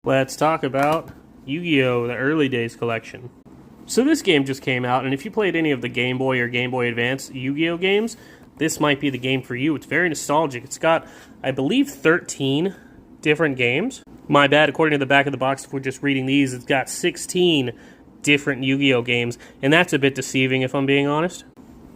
Let's talk about Yu-Gi-Oh! The Early Days collection. So this game just came out, and if you played any of the Game Boy or Game Boy Advance Yu-Gi-Oh! Games, this might be the game for you. It's very nostalgic. It's got, I believe, 13 different games. My bad, according to the back of the box, if we're just reading these, it's got 16 different Yu-Gi-Oh! Games, and that's a bit deceiving if I'm being honest.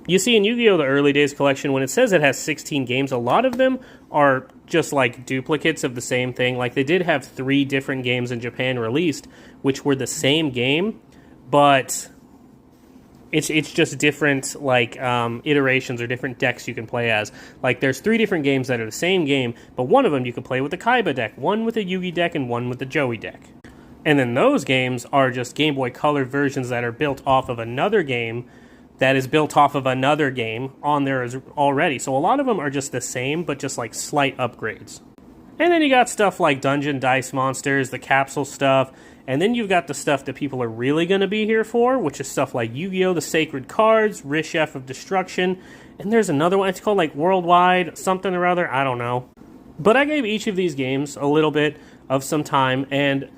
You see, in Yu-Gi-Oh! The Early Days collection, when it says it has 16 games, a lot of them are just like duplicates of the same thing. Like, they did have 3 different games in Japan released, which were the same game, but it's just different, like, iterations or different decks you can play as. Like, there's 3 different games that are the same game, but one of them you can play with the Kaiba deck, one with a Yugi deck, and one with the Joey deck. And then those games are just Game Boy Color versions that are built off of another game that is built off of another game on there already. So a lot of them are just the same, but just like slight upgrades. And then you got stuff like Dungeon Dice Monsters, the capsule stuff, and then you've got the stuff that people are really going to be here for, which is stuff like Yu-Gi-Oh! The Sacred Cards, Rishef of Destruction, and there's another one, it's called like Worldwide, something or other, I don't know. But I gave each of these games a little bit of some time, and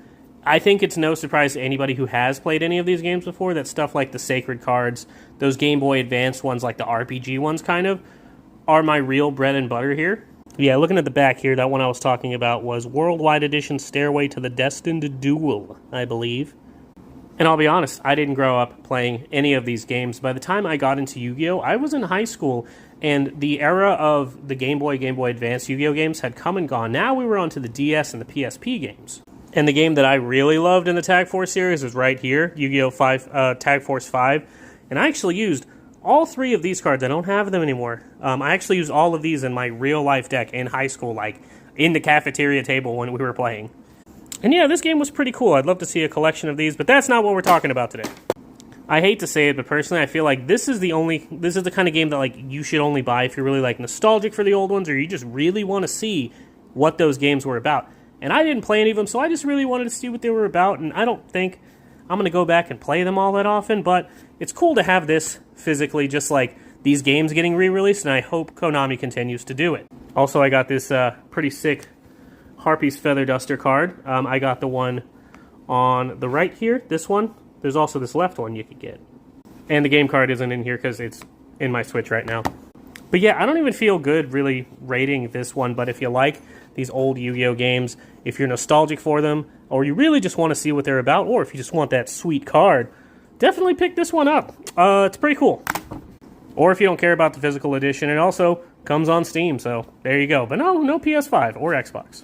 I think it's no surprise to anybody who has played any of these games before that stuff like the Sacred Cards, those Game Boy Advance ones, like the RPG ones kind of, are my real bread and butter here. Yeah, looking at the back here, that one I was talking about was Worldwide Edition Stairway to the Destined Duel, I believe. And I'll be honest, I didn't grow up playing any of these games. By the time I got into Yu-Gi-Oh!, I was in high school, and the era of the Game Boy Advance Yu-Gi-Oh! Games had come and gone. Now we were on to the DS and the PSP games. And the game that I really loved in the Tag Force series is right here, Yu-Gi-Oh! Tag Force 5. And I actually used all 3 of these cards. I don't have them anymore. I actually used all of these in my real-life deck in high school, like in the cafeteria table when we were playing. And yeah, this game was pretty cool. I'd love to see a collection of these, but that's not what we're talking about today. I hate to say it, but personally, I feel like this is the kind of game that like you should only buy if you're really like nostalgic for the old ones, or you just really want to see what those games were about. And I didn't play any of them, so I just really wanted to see what they were about, and I don't think I'm going to go back and play them all that often, but it's cool to have this physically, just like these games getting re-released, and I hope Konami continues to do it. Also, I got this pretty sick Harpy's Feather Duster card. I got the one on the right here, this one. There's also this left one you could get. And the game card isn't in here because it's in my Switch right now. But yeah, I don't even feel good really rating this one, but if you like these old Yu-Gi-Oh! Games, if you're nostalgic for them, or you really just want to see what they're about, or if you just want that sweet card, definitely pick this one up. It's pretty cool. Or if you don't care about the physical edition, it also comes on Steam, so there you go. But no PS5 or Xbox.